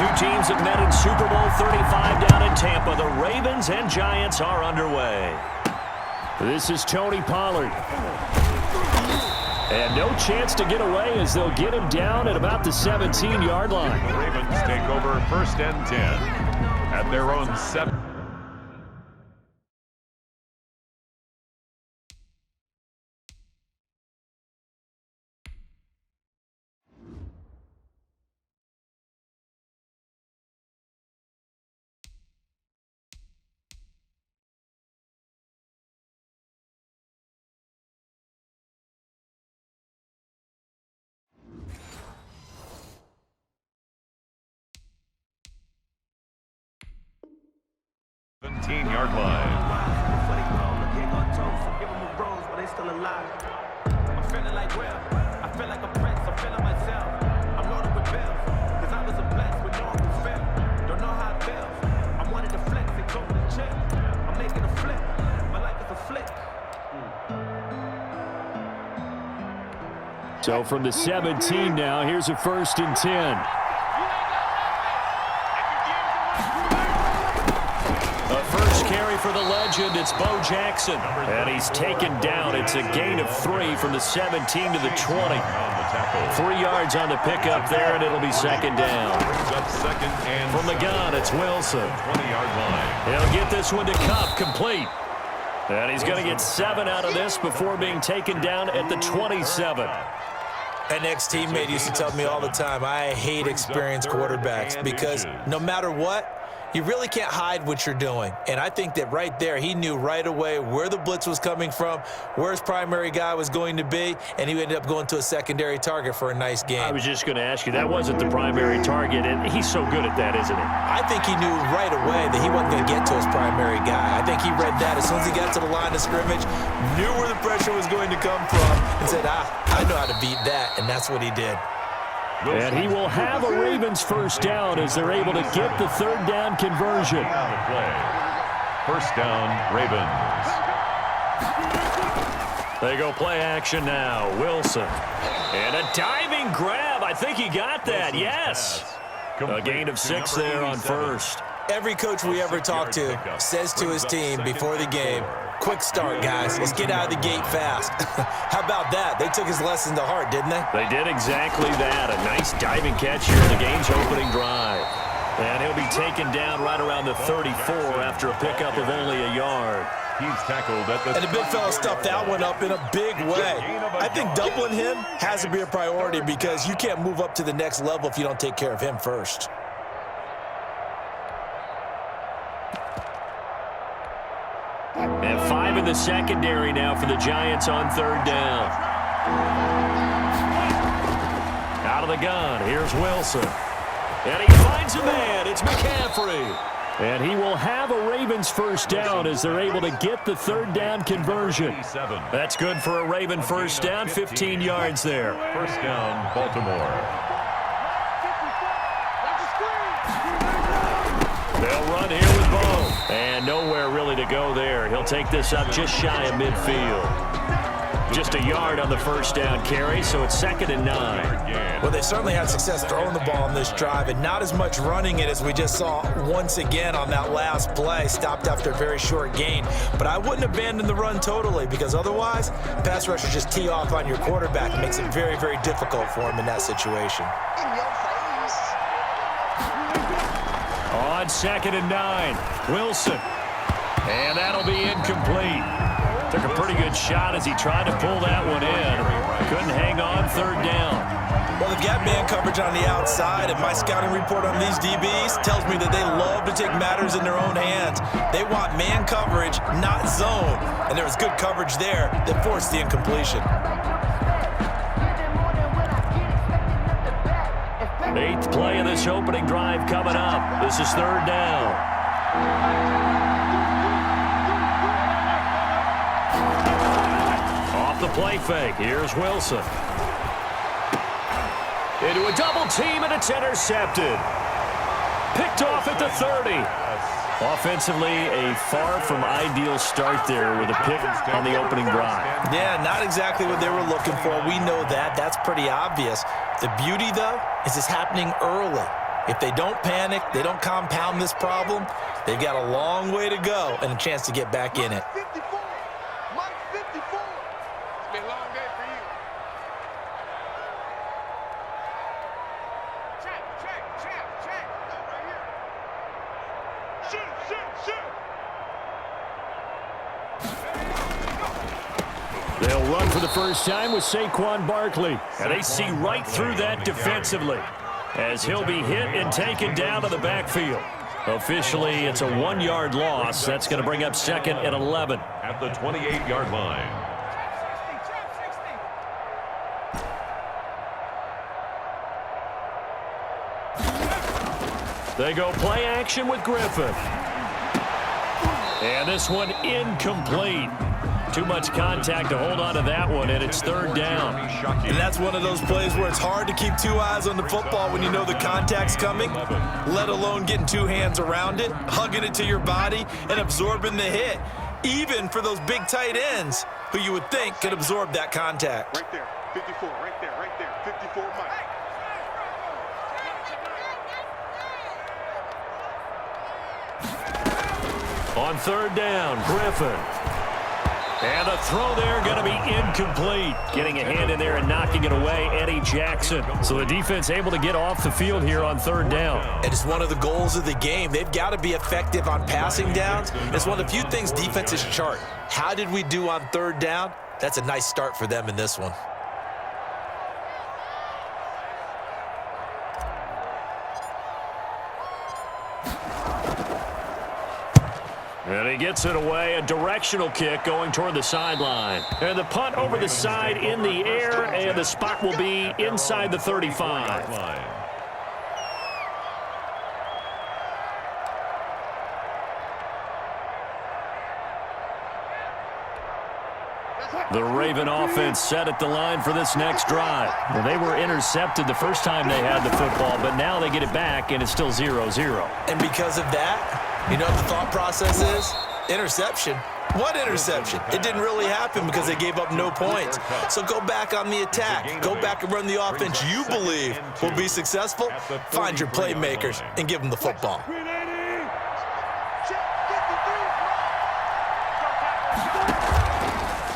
Two teams that met in Super Bowl 35 down in Tampa. The Ravens and Giants are underway. This is Tony Pollard. And no chance to get away as they'll get him down at about the 17-yard line. The Ravens take over 1st and 10 at their own 7. Yard line. I'm feeling like Will. I feel like a prince. I'm feeling myself. I'm loaded with bills. Cause I was a blessed with no one who felt. Don't know how it feels. I'm wanting to flex and go to the chip. I'm making a flip. My life is a flick. So from the 17 now, here's a 1st and 10. Carry for the legend, it's Bo Jackson. And he's taken down. It's a gain of 3 from the 17 to the 20. 3 yards on the pickup there, and it'll be 2nd down. From the gun, it's Wilson. 20-yard line. He'll get this one to Cup, complete. And he's going to get 7 out of this before being taken down at the 27. An ex-teammate used to tell me all the time, I hate experienced quarterbacks because no matter what, you really can't hide what you're doing. And I think that right there, he knew right away where the blitz was coming from, where his primary guy was going to be, and he ended up going to a secondary target for a nice game. I was just going to ask you, that wasn't the primary target, and he's so good at that, isn't he? I think he knew right away that he wasn't going to get to his primary guy. I think he read that as soon as he got to the line of scrimmage, knew where the pressure was going to come from, and said, I know how to beat that, and that's what he did. And he will have a Ravens 1st down as they're able to get the 3rd down conversion. 1st down, Ravens. They go play action now. Wilson. And a diving grab. I think he got that. Yes. A gain of 6 there on 1st. Every coach we ever talk to says to his team before the game, quick start, guys. Let's get out of the gate fast. How about that? They took his lesson to heart, didn't they? They did exactly that. A nice diving catch here in the game's opening drive. And he'll be taken down right around the 34 after a pickup of only a yard. He's tackled at the... And the big fella stuffed that one up in a big way. I think doubling him has to be a priority because you can't move up to the next level if you don't take care of him first. And 5 in the secondary now for the Giants on 3rd down. Out of the gun, here's Wilson. And he finds a man, it's McCaffrey. And he will have a Ravens 1st down as they're able to get the 3rd down conversion. That's good for a Raven 1st down, 15 yards there. 1st down, Baltimore. They'll run here with Bo. And nowhere really to go there. He'll take this up just shy of midfield. Just a yard on the 1st down carry, so it's 2nd and 9. Well, they certainly had success throwing the ball on this drive, and not as much running it as we just saw once again on that last play, stopped after a very short gain. But I wouldn't abandon the run totally, because otherwise, pass rushers just tee off on your quarterback. It makes it very, very difficult for him in that situation. On 2nd and 9, Wilson. And that'll be incomplete. Took a pretty good shot as he tried to pull that one in. Couldn't hang on 3rd down. Well, they've got man coverage on the outside, and my scouting report on these DBs tells me that they love to take matters in their own hands. They want man coverage, not zone. And there was good coverage there that forced the incompletion. 8th play of this opening drive coming up. This is 3rd down. Off the play fake. Here's Wilson. Into a double team, and it's intercepted. Picked off at the 30. Offensively, a far from ideal start there with a pick on the opening drive. Yeah, not exactly what they were looking for. We know that. That's pretty obvious. The beauty, though, is it's happening early. If they don't panic, they don't compound this problem, they've got a long way to go and a chance to get back in it. Mike 54. Mike 54. It's been a long day for you. Check. Go right here. Shoot. They'll run for the first time with Saquon Barkley. And they see right through that defensively as he'll be hit and taken down to the backfield. Officially, it's a 1-yard loss. That's going to bring up second and 11. At the 28-yard line. They go play action with Griffin. And this one incomplete. Too much contact to hold on to that one, and it's third down. And that's one of those plays where it's hard to keep two eyes on the football when you know the contact's coming, let alone getting two hands around it, hugging it to your body, and absorbing the hit, even for those big tight ends who you would think could absorb that contact. Right there. 54. Right there. 54 Mike. On third down, Griffin. And the throw there going to be incomplete. Getting a hand in there and knocking it away, Eddie Jackson. So the defense able to get off the field here on third down. And it's one of the goals of the game. They've got to be effective on passing downs. It's one of the few things defenses chart. How did we do on third down? That's a nice start for them in this one. And he gets it away, a directional kick going toward the sideline. And the punt over the side in the air, and the spot will be inside the 35. The Raven offense set at the line for this next drive. Well, they were intercepted the first time they had the football, but now they get it back, and it's still 0-0. And because of that, you know what the thought process is? Interception. What interception? It didn't really happen because they gave up no points. So go back on the attack. Go back and run the offense you believe will be successful. Find your playmakers and give them the football.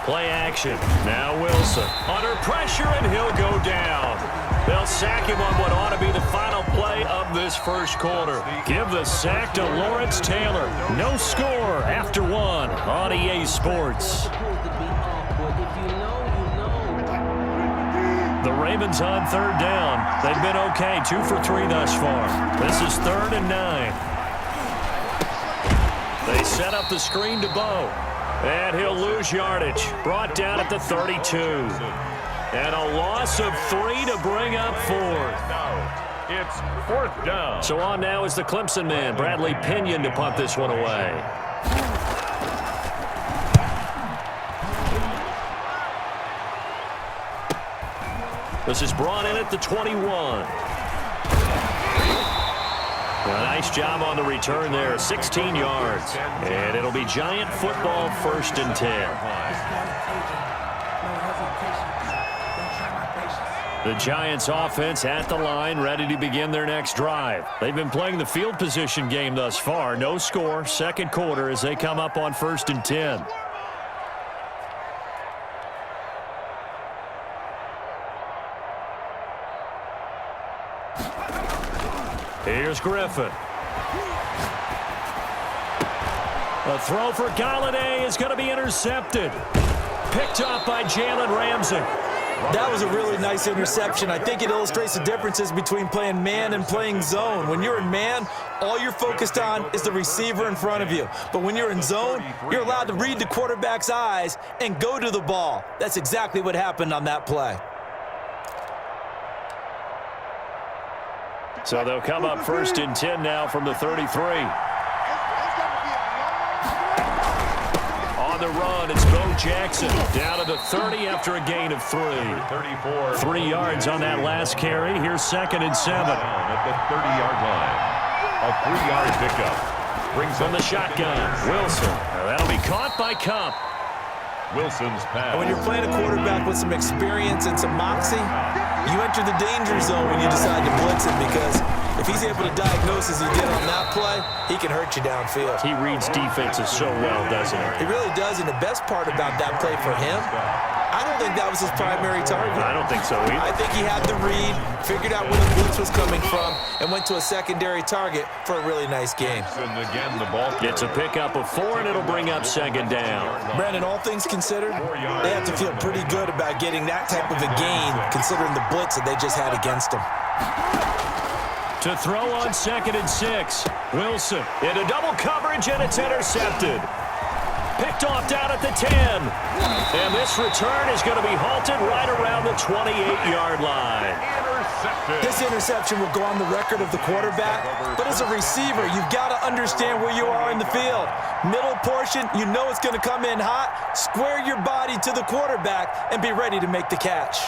Play action. Now Wilson. Under pressure, and he'll go down. They'll sack him on what ought to be the final play of this first quarter. Give the sack to Lawrence Taylor. No score after one on EA Sports. The Ravens on third down. They've been okay, 2 for 3 thus far. This is 3rd and 9. They set up the screen to Bo. And he'll lose yardage. Brought down at the 32. And a loss of 3 to bring up 4th. It's 4th down. So on now is the Clemson man, Bradley Pinion, to punt this one away. This is brought in at the 21. A nice job on the return there, 16 yards. And it'll be Giant football, 1st and 10. The Giants offense at the line, ready to begin their next drive. They've been playing the field position game thus far. No score, 2nd quarter as they come up on 1st and 10. Here's Griffin. A throw for Galladay is going to be intercepted. Picked up by Jalen Ramsey. That was a really nice interception. I think it illustrates the differences between playing man and playing zone. When you're in man, all you're focused on is the receiver in front of you. But when you're in zone, you're allowed to read the quarterback's eyes and go to the ball. That's exactly what happened on that play. So they'll come up 1st and 10 now from the 33. On the run, it's Bo Jackson down to the 30 after a gain of 3. 34. 3 yards on that last carry. Here's 2nd and 7. At the 30-yard line. A 3-yard pickup. Brings From the shotgun, Wilson. That'll be caught by Cup. Wilson's pass. And when you're playing a quarterback with some experience and some moxie, you enter the danger zone when you decide to blitz it, because if he's able to diagnose as he did on that play, he can hurt you downfield. He reads defenses so well, doesn't he? He really does, and the best part about that play for him, I don't think that was his primary target. I don't think so either. I think he had the read, figured out where the blitz was coming from, and went to a secondary target for a really nice game. And again, the ball It's a pickup of 4, and it'll bring up second down. Brandon, all things considered, they have to feel pretty good about getting that type of a gain, considering the blitz that they just had against them. To throw on 2nd and 6. Wilson into double coverage, and it's intercepted. Picked off down at the 10. And this return is going to be halted right around the 28-yard line. This interception will go on the record of the quarterback, but as a receiver, you've got to understand where you are in the field. Middle portion, you know it's going to come in hot. Square your body to the quarterback and be ready to make the catch.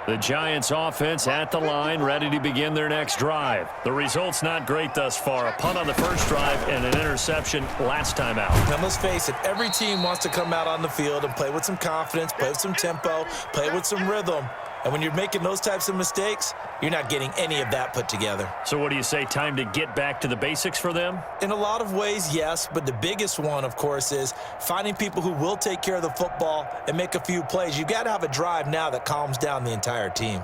The Giants offense at the line, ready to begin their next drive. The result's not great thus far. A punt on the first drive and an interception last time out. Now, let's face it, every team wants to come out on the field and play with some confidence, play with some tempo, play with some rhythm. And when you're making those types of mistakes, you're not getting any of that put together. So what do you say, time to get back to the basics for them? In a lot of ways, yes, but the biggest one, of course, is finding people who will take care of the football and make a few plays. You've got to have a drive now that calms down the entire team.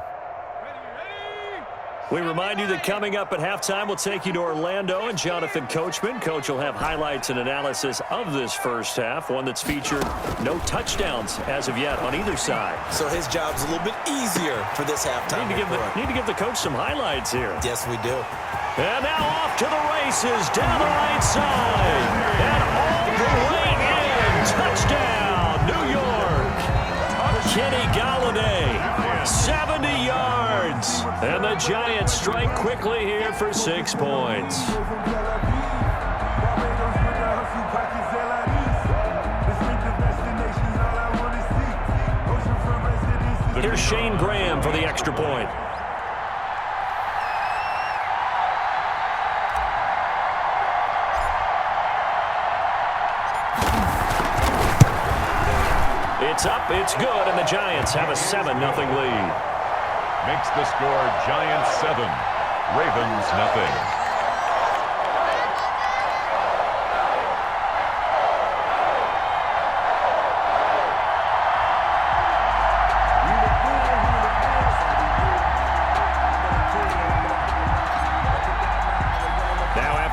We remind you that coming up at halftime, we'll take you to Orlando and Jonathan Coachman. Coach will have highlights and analysis of this first half, one that's featured no touchdowns as of yet on either side. So his job's a little bit easier for this halftime. Need to give the coach some highlights here. Yes, we do. And now off to the races, down the right side, and all the way in. Touchdown, New York. Kenny Golladay, 70 yards. And the Giants strike quickly here for 6 points. Here's Shane Graham for the extra point. It's up, it's good, and the Giants have a 7-0 lead. makes the score Giants 7, Ravens nothing.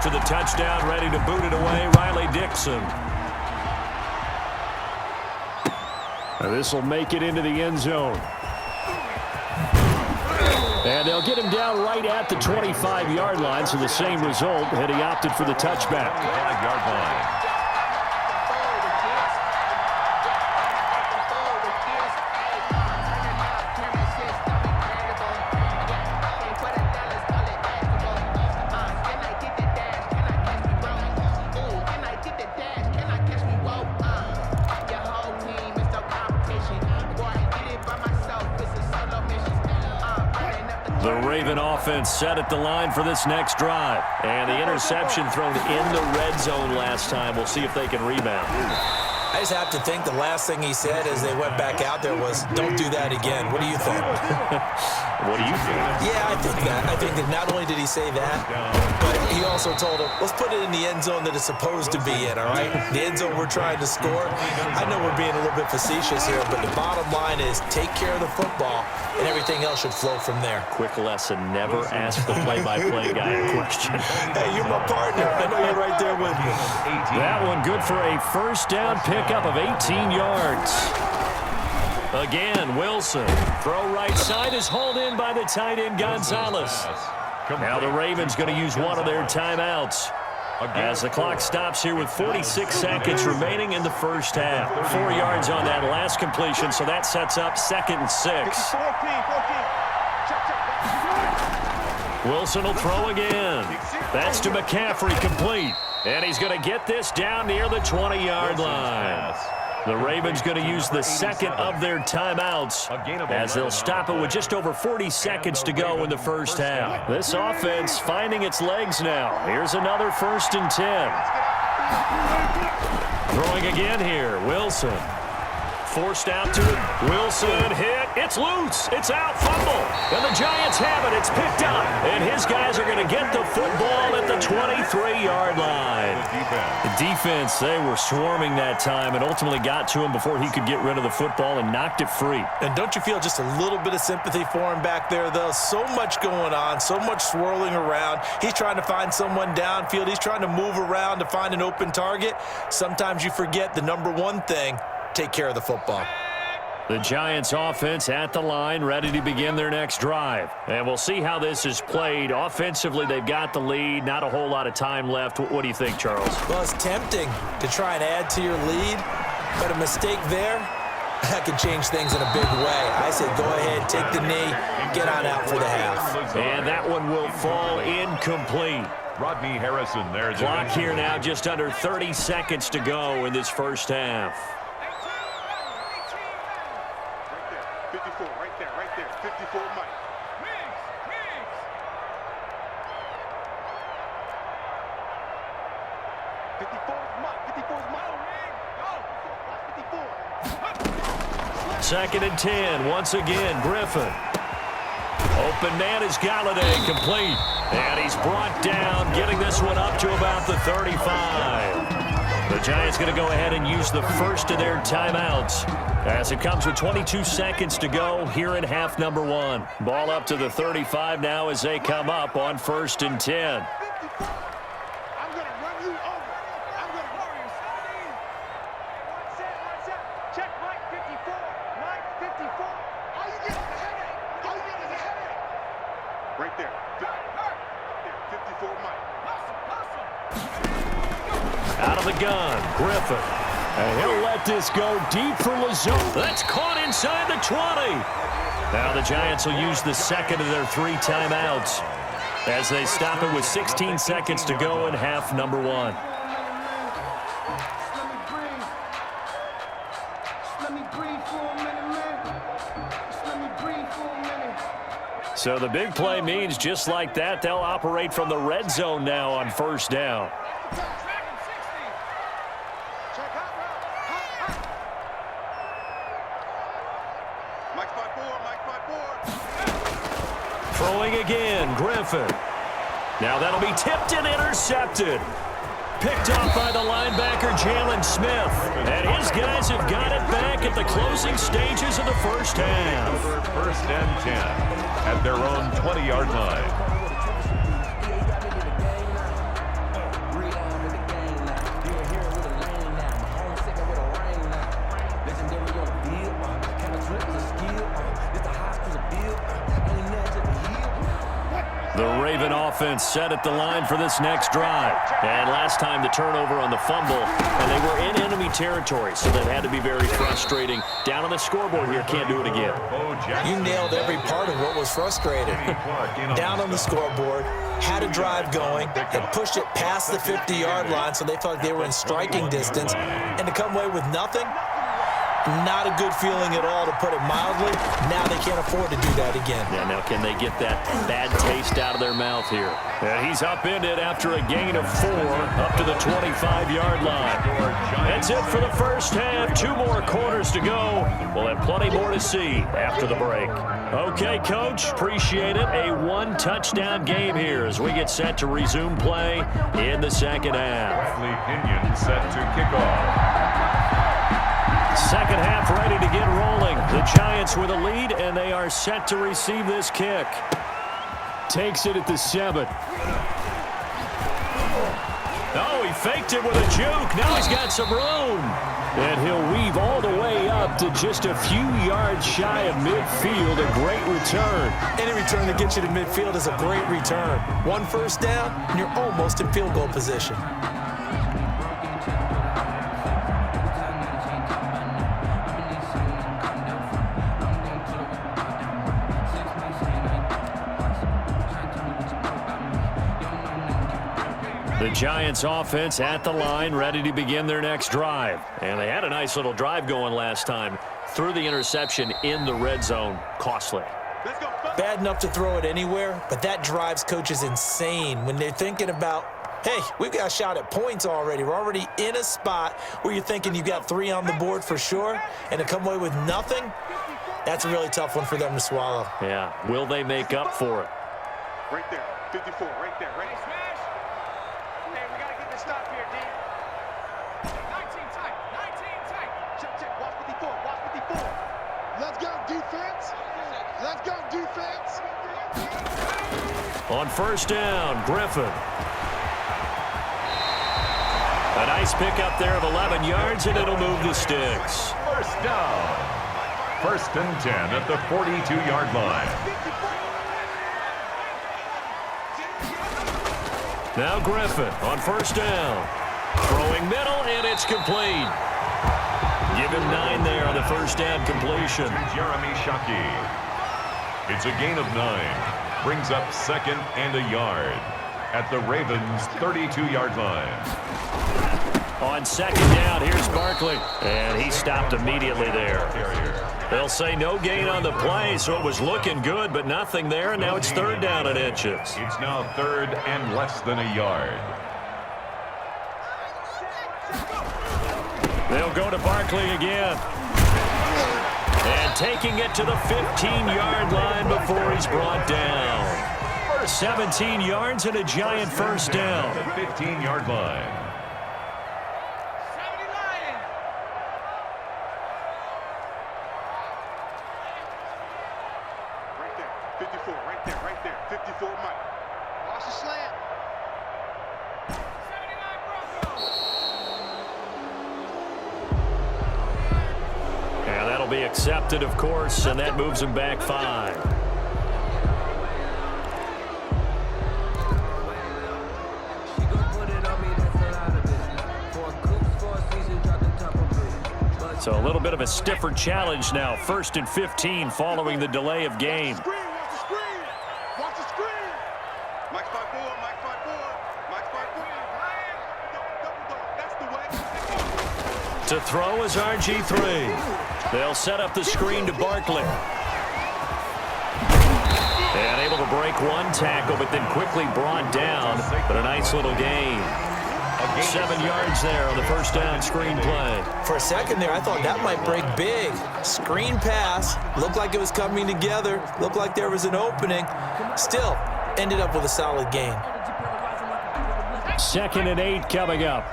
To the touchdown, ready to boot it away, Riley Dixon. This will make it into the end zone. And they'll get him down right at the 25-yard line, so the same result had he opted for the touchback. 5-yard line. Offense set at the line for this next drive. And the interception thrown in the red zone last time. We'll see if they can rebound. I just have to think the last thing he said as they went back out there was, don't do that again. What do you think? What do you think? Yeah, I think that. I think that not only did he say that, but he also told him, let's put it in the end zone that it's supposed to be in, all right? The end zone we're trying to score. I know we're being a little bit facetious here, but the bottom line is take care of the football, and everything else should flow from there. Quick lesson, never ask the play-by-play guy a question. Hey, you're my partner. I know you're right there with me. That one good for a first down pickup of 18 yards. Again, Wilson. Throw right side is hauled in by the tight end Gonzalez. Now the Ravens going to use one of their timeouts as the clock stops here with 46 seconds remaining in the first half. 4 yards on that last completion, so that sets up 2nd and 6. Wilson will throw again. That's to McCaffrey, complete. And he's going to get this down near the 20-yard line. The Ravens going to use the second of their timeouts as they'll stop it with just over 40 seconds to go in the first half. This offense finding its legs now. Here's another 1st and 10. Throwing again here, Wilson. Forced out to it. Wilson hit. It's loose. It's out. Fumble. And the Giants have it. It's picked up. And his guys are going to get the football at the 23-yard line. The defense, they were swarming that time and ultimately got to him before he could get rid of the football and knocked it free. And don't you feel just a little bit of sympathy for him back there, though? So much going on, so much swirling around. He's trying to find someone downfield. He's trying to move around to find an open target. Sometimes you forget the number one thing. Take care of the football. The Giants offense at the line, ready to begin their next drive. And we'll see how this is played. Offensively, they've got the lead. Not a whole lot of time left. What do you think, Charles? Well, it's tempting to try and add to your lead, but a mistake there, that could change things in a big way. I say go ahead, take the knee, get on out for the half. And that one will fall incomplete. Rodney Harrison, there's clock here now, just under 30 seconds to go in this first half. 54, right there, 54 Mike. 54's Mike. 54. Second and 10, once again, Griffin. Open man is Galladay, complete. And he's brought down, getting this one up to about the 35. The Giants going to go ahead and use the first of their timeouts as it comes with 22 seconds to go here in half number one. Ball up to the 35 now as they come up on 1st and 10. I'm going to run you over. I'm going to run you. One set. Check Mike 54. Mike 54. All you get is a headache. All you get is a headache. Right there. 54 Mike. Out of the gun, Griffin. And he'll let this go deep for Lazone. That's caught inside the 20. Now the Giants will use the second of their 3 timeouts as they stop it with 16 seconds to go in half number one. So the big play means just like that, they'll operate from the red zone now on 1st down. Throwing again, Griffin. Now that'll be tipped and intercepted. Picked off by the linebacker, Jalen Smith. And his guys have got it back at the closing stages of the first half. 1st and 10 at their own 20-yard line. The Raven offense set at the line for this next drive. And last time the turnover on the fumble, and they were in enemy territory, so that had to be very frustrating. Down on the scoreboard here, can't do it again. You nailed every part of what was frustrating. Down on the scoreboard, had a drive going, and pushed it past the 50-yard line, so they felt like they were in striking distance. And to come away with nothing, not a good feeling at all, to put it mildly. Now they can't afford to do that again. Yeah, now can they get that bad taste out of their mouth here? And he's upended after a gain of 4 up to the 25-yard line. That's it for the first half. 2 more quarters to go. We'll have plenty more to see after the break. Okay, Coach, appreciate it. A 1-touchdown game here as we get set to resume play in the second half. Wesley Pinion set to kick off. Second half ready to get rolling. The Giants with a lead, and they are set to receive this kick. Takes it at the 7. Oh, he faked it with a juke. Now he's got some room. And he'll weave all the way up to just a few yards shy of midfield. A great return. Any return that gets you to midfield is a great return. 1 first down, and you're almost in field goal position. The Giants offense at the line, ready to begin their next drive. And they had a nice little drive going last time. Threw the interception in the red zone. Costly. Bad enough to throw it anywhere, but that drives coaches insane when they're thinking about hey, we've got a shot at points already. We're already in a spot where you're thinking you've got 3 on the board for sure, and to come away with nothing, that's a really tough one for them to swallow. Yeah, will they make up for it? Right there, 54, right there, right there. Smash. Hey, we got to get this stop here, D. 19 tight, 19 tight. Check, watch 54, watch 54. Let's go, defense. Let's go, defense. On first down, Griffin. A nice pickup there of 11 yards, and it'll move the sticks. First down. First and 10 at the 42-yard line. Now Griffin on first down. Throwing middle, and it's complete. Give him 9 there on the first down completion. Jeremy Shockey. It's a gain of 9. Brings up second and a yard at the Ravens' 32-yard line. On second down, here's Barkley. And he stopped immediately there. They'll say no gain on the play, so it was looking good, but nothing there, and now it's third down and inches. It's now third and less than a yard. They'll go to Barkley again. And taking it to the 15-yard line before he's brought down. 17 yards and a giant first down. The 15-yard line. 70 Lions. Right there, 54, right there, right there. 54, Mike. Watch the slant. 79 Broncos. And that'll be accepted, of course, and that moves him back 5. So a little bit of a stiffer challenge now. First and 15 following the delay of game. Watch the screen. Watch the screen. Mike 5-4, Mike 5-4. Mike 5-4. That's the way. To throw is RG3. They'll set up the screen to Barkley. And able to break one tackle, but then quickly brought down. But a nice little gain. 7 yards there on the first down screen play. For a second there, I thought that might break big. Screen pass. Looked like it was coming together. Looked like there was an opening. Still, ended up with a solid gain. 2nd and 8 coming up.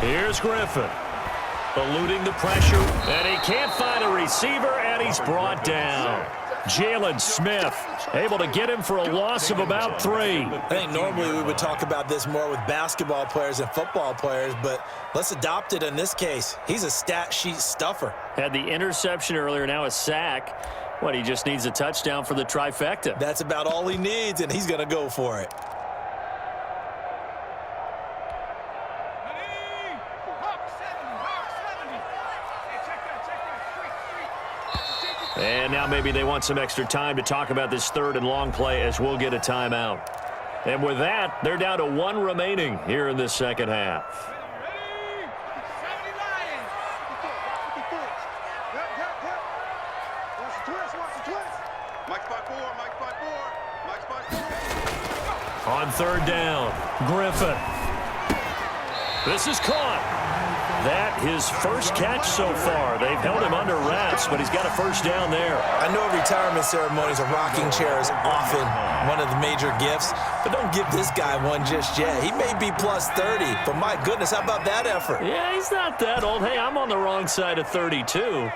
Here's Griffin, eluding the pressure, and he can't find a receiver, and he's brought down. Jalen Smith able to get him for a loss of about 3. I think normally we would talk about this more with basketball players and football players, but let's adopt it in this case. He's a stat sheet stuffer. Had the interception earlier, now a sack. He just needs a touchdown for the trifecta. That's about all he needs, and he's going to go for it. And now maybe they want some extra time to talk about this third and long play as we'll get a timeout. And with that, they're down to 1 remaining here in this second half. On third down, Griffin. This is caught. That his first catch so far. They've held him under wraps, but he's got a first down there. I know retirement ceremonies, a rocking chair is often one of the major gifts, but don't give this guy one just yet. He may be plus 30, but my goodness, how about that effort? Yeah, he's not that old. Hey, I'm on the wrong side of 32.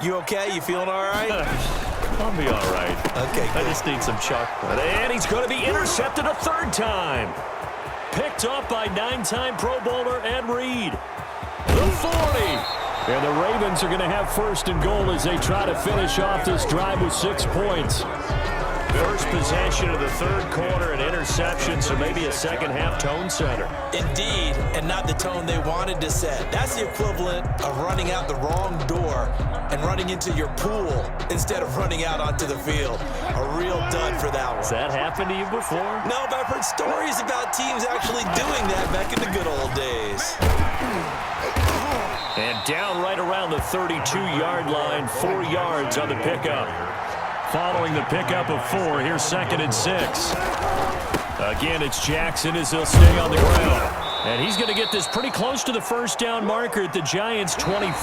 You okay? You feeling all right? I'll be all right. Okay, good. I just need some chocolate. And he's going to be intercepted a third time. Picked off by 9-time Pro Bowler Ed Reed. The 40. And the Ravens are going to have first and goal as they try to finish off this drive with 6 points. First possession of the third quarter, an interception, so maybe a second-half tone setter. Indeed, and not the tone they wanted to set. That's the equivalent of running out the wrong door and running into your pool instead of running out onto the field. A real dud for that one. Has that happened to you before? No, but I've heard stories about teams actually doing that back in the good old days. And down right around the 32-yard line, 4 yards on the pickup. Following the pickup of 4, here's 2nd and 6. Again, it's Jackson as he'll stay on the ground. And he's going to get this pretty close to the first down marker at the Giants' 25.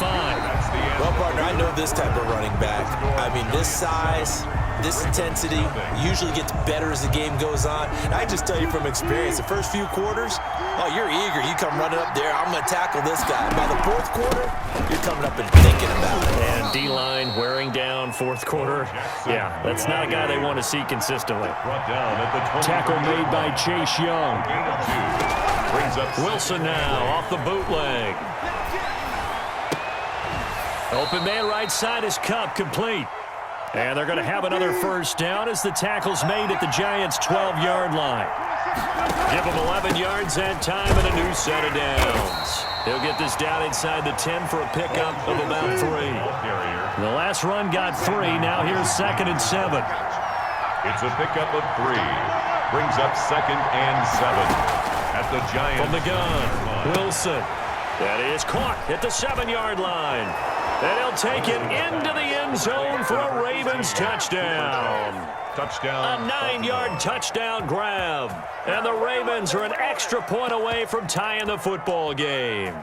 Well, partner, I know this type of running back. I mean, this size, this intensity usually gets better as the game goes on. And I just tell you from experience, the first few quarters, oh, you're eager. You come running up there, I'm going to tackle this guy. By the 4th quarter, you're coming up and thinking about it. And D-line wearing down 4th quarter. Yeah, that's not a guy they want to see consistently. Tackle made by Chase Young. Wilson now off the bootleg. Open man right side is Cup, complete. And they're going to have another first down as the tackle's made at the Giants' 12-yard line. Give him 11 yards that time and a new set of downs. He'll get this down inside the 10 for a pickup of about 3. The last run got 3. Now here's 2nd and 7. It's a pickup of 3. Brings up 2nd and 7. At the Giants. From the gun, Wilson. That is caught at the 7-yard line. And he'll take it into the end zone for a Ravens touchdown. Touchdown. A 9-yard touchdown grab. And the Ravens are an extra point away from tying the football game.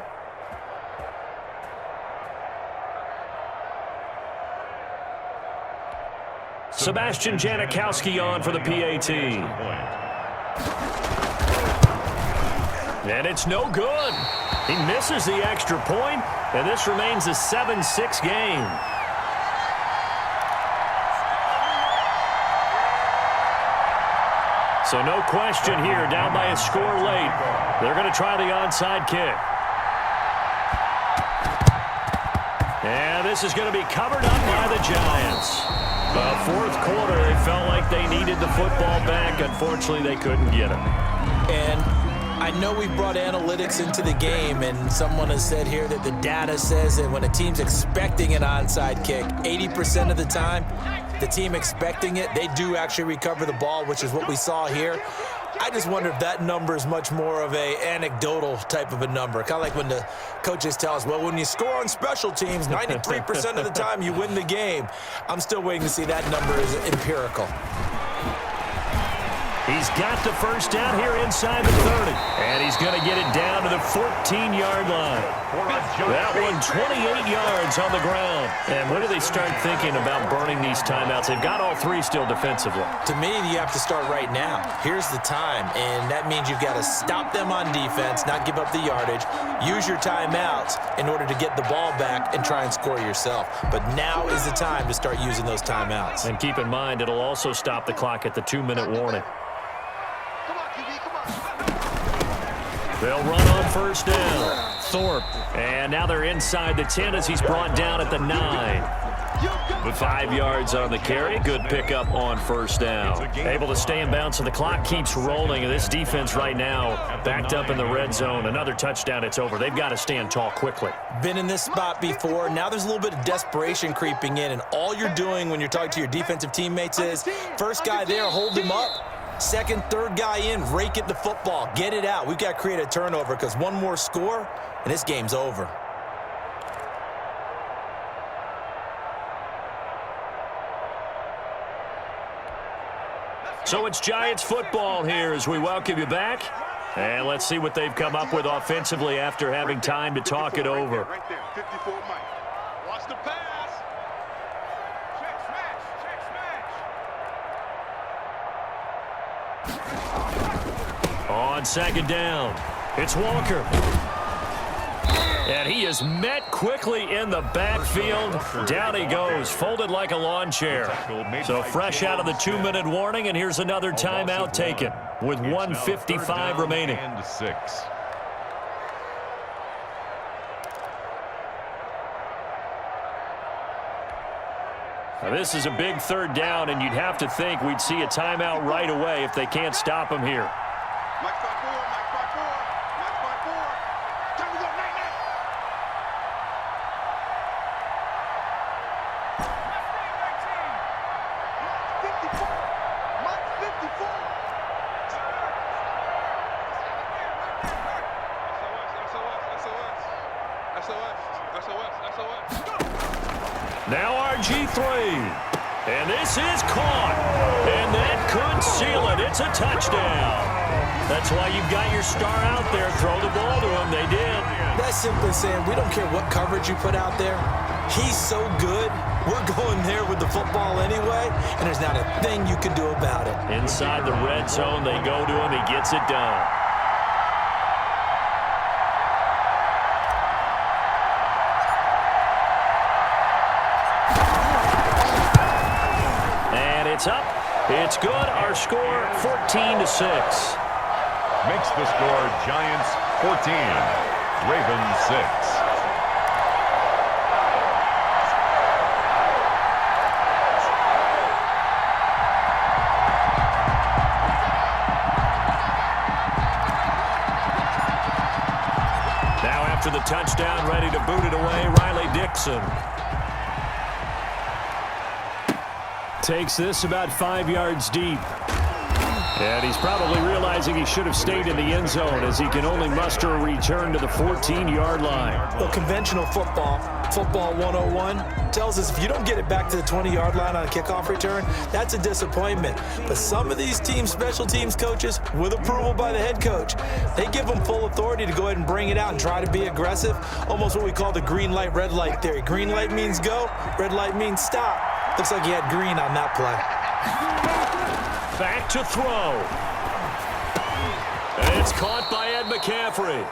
Sebastian Janikowski on for the PAT. And it's no good. He misses the extra point, and this remains a 7-6 game. So no question here, down by a score late. They're going to try the onside kick. And this is going to be covered up by the Giants. The 4th quarter, they felt like they needed the football back. Unfortunately, they couldn't get it. And I know we brought analytics into the game, and someone has said here that the data says that when a team's expecting an onside kick, 80% of the time, the team expecting it, they do actually recover the ball, which is what we saw here. I just wonder if that number is much more of a anecdotal type of a number. Kind of like when the coaches tell us, well, when you score on special teams, 93% of the time you win the game. I'm still waiting to see that number is empirical. He's got the first down here inside the 30. And he's going to get it down to the 14-yard line. That one 28 yards on the ground. And when do they start thinking about burning these timeouts? They've got all 3 still defensively. To me, you have to start right now. Here's the time, and that means you've got to stop them on defense, not give up the yardage, use your timeouts in order to get the ball back and try and score yourself. But now is the time to start using those timeouts. And keep in mind, it'll also stop the clock at the 2-minute warning. They'll run on first down. Thorpe. And now they're inside the 10 as he's brought down at the 9. With 5 yards on the carry. Good pickup on first down. Able to stay in bounds, and the clock keeps rolling. And this defense right now backed up in the red zone. Another touchdown, it's over. They've got to stand tall quickly. Been in this spot before. Now there's a little bit of desperation creeping in. And all you're doing when you're talking to your defensive teammates is, first guy there, hold him up. Second, third guy in, rake at the football. Get it out. We've got to create a turnover because one more score, and this game's over. So it's Giants football here as we welcome you back. And let's see what they've come up with offensively after having time to talk it over. Right there, 54 Mike. Watch the pass. Check smash. Check smash. On second down, it's Walker. And he is met quickly in the backfield. Down he goes, folded like a lawn chair. So fresh out of the 2-minute warning, and here's another timeout taken with 1:55 remaining. And 6. Now this is a big third down, and you'd have to think we'd see a timeout right away if they can't stop him here. Mike 5-4, Mike 5-4, Mike 5-4. Time to go, night, night. Mike 54, Mike 54. SOS. Now RG3. And this is caught. And that could seal it. It's a touchdown. That's why you've got your star out there. Throw the ball to him. They did. That's simply saying we don't care what coverage you put out there. He's so good. We're going there with the football anyway, and there's not a thing you can do about it. Inside the red zone, they go to him. He gets it done. And it's up. It's good. Our score, 14-6. Makes the score Giants 14, Ravens 6. Now after the touchdown, ready to boot it away, Riley Dixon. Takes this about 5 yards deep. And he's probably realizing he should have stayed in the end zone as he can only muster a return to the 14-yard line. Well, conventional football 101, tells us if you don't get it back to the 20-yard line on a kickoff return, that's a disappointment. But some of these teams, special teams coaches, with approval by the head coach, they give them full authority to go ahead and bring it out and try to be aggressive, almost what we call the green light, red light theory. Green light means go, red light means stop. Looks like he had green on that play. Back to throw. And it's caught by Ed McCaffrey.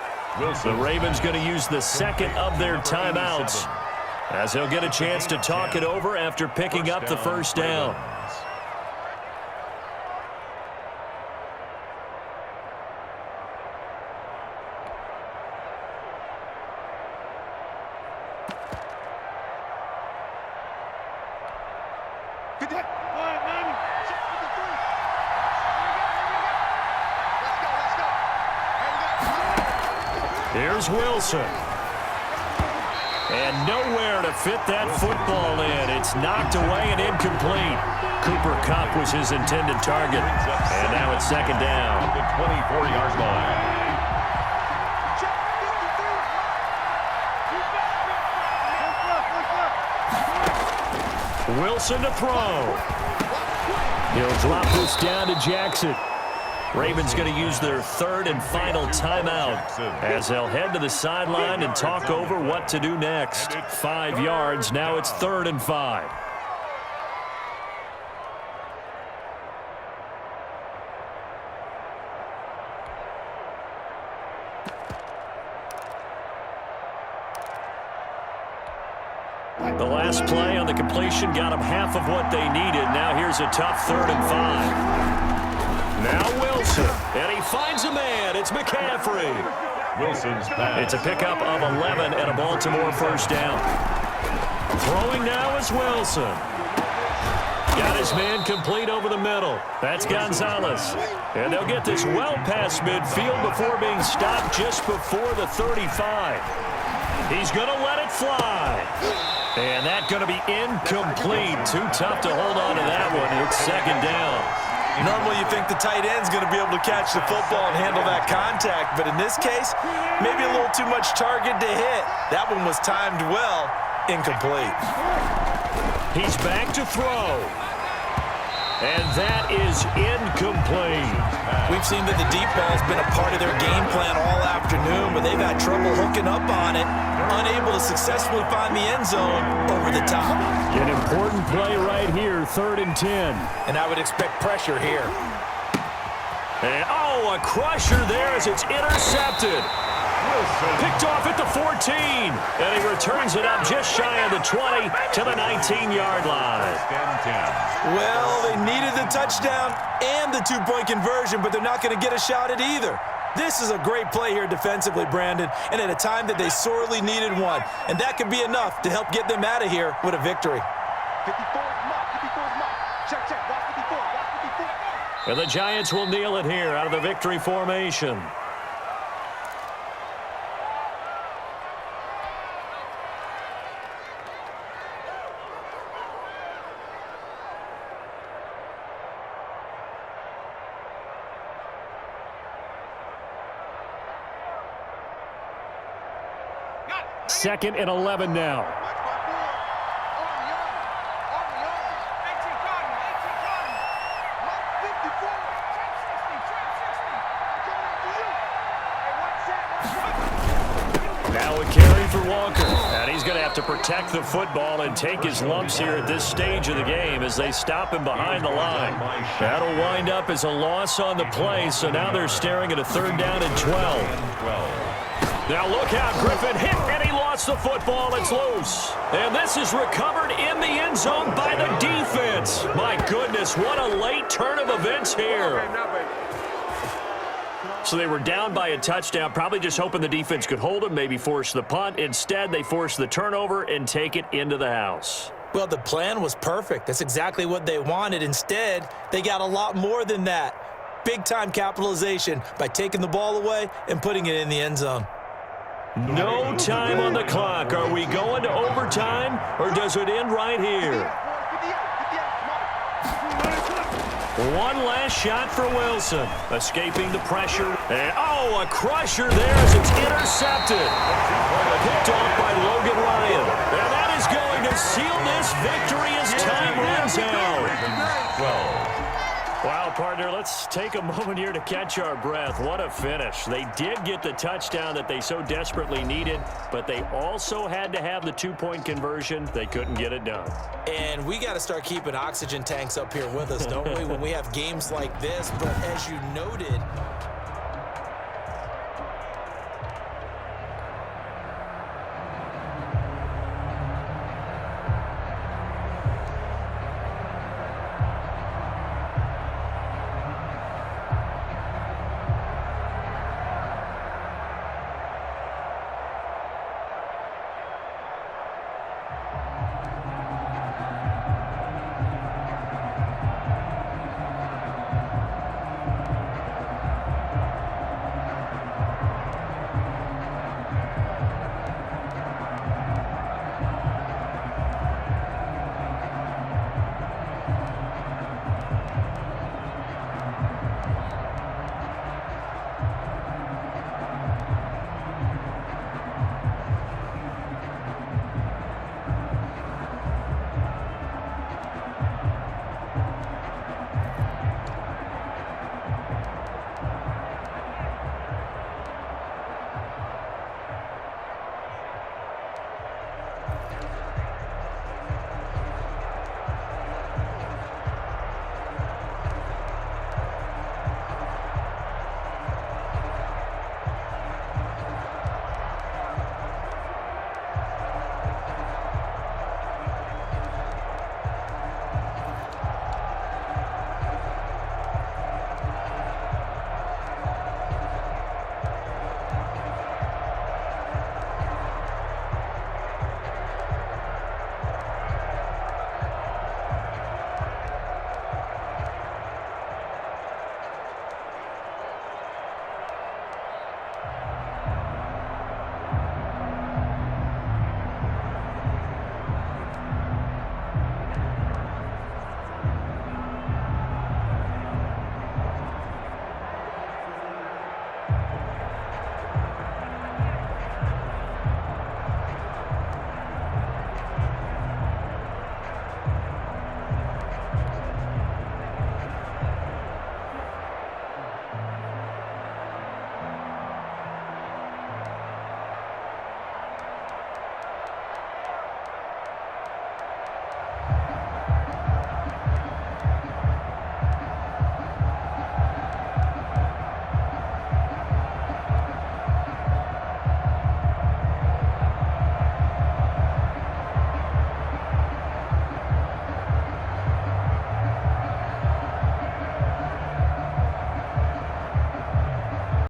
The Ravens going to use the second of their timeouts as he'll get a chance to talk it over after picking up the first down. Here's Wilson. And nowhere to fit that football in. It's knocked away and incomplete. Cooper Kupp was his intended target. And now it's second down. At the 24-yard line. Wilson to throw. He'll drop this down to Jackson. Ravens going to use their third and final timeout as they'll head to the sideline and talk over what to do next. 5 yards. Now it's 3rd and 5. The last play on the completion got them half of what they needed. Now here's a tough 3rd and 5. Now Wilson, and he finds a man. It's McCaffrey. Wilson's pass. It's a pickup of 11 and a Baltimore first down. Throwing now is Wilson. Got his man complete over the middle. That's Gonzalez. And they'll get this well past midfield before being stopped just before the 35. He's going to let it fly. And that's going to be incomplete. Too tough to hold on to that one. It's second down. Normally you think the tight end's going to be able to catch the football and handle that contact, but in this case, maybe a little too much target to hit. That one was timed well, incomplete. He's back to throw. And that is incomplete. We've seen that the deep ball's been a part of their game plan all afternoon, but they've had trouble hooking up on it, unable to successfully find the end zone over the top. An important play right here, 3rd and 10. And I would expect pressure here. And, a crusher there as it's intercepted. Picked off at the 14. And he returns it up just shy of the 20 to the 19-yard line. Well, they needed the touchdown and the two-point conversion, but they're not going to get a shot at either. This is a great play here defensively, Brandon, and at a time that they sorely needed one. And that could be enough to help get them out of here with a victory. 54's mark, 54's mark. Check, watch 54, watch 54. And the Giants will kneel it here out of the victory formation. Second and 11 now. going to have to protect the football and take his lumps here at this stage of the game as they stop him behind the line. That'll wind up as a loss on the play, so now they're staring at a 3rd down and 12. Now look out, Griffin hit, and he lost the football. It's loose. And this is recovered in the end zone by the defense. My goodness, what a late turn of events here. So they were down by a touchdown, probably just hoping the defense could hold them, maybe force the punt. Instead, they force the turnover and take it into the house. Well, the plan was perfect. That's exactly what they wanted. Instead, they got a lot more than that. Big-time capitalization by taking the ball away and putting it in the end zone. No time on the clock. Are we going to overtime, or does it end right here? One last shot for Wilson. Escaping the pressure. And, oh, a crusher there as it's intercepted. Picked off by Logan Ryan. And that is going to seal this victory as time runs out. 12. Wow, partner, let's take a moment here to catch our breath. What a finish. They did get the touchdown that they so desperately needed, but they also had to have the 2-point conversion. They couldn't get it done. And we got to start keeping oxygen tanks up here with us, don't we, when we have games like this? But as you noted,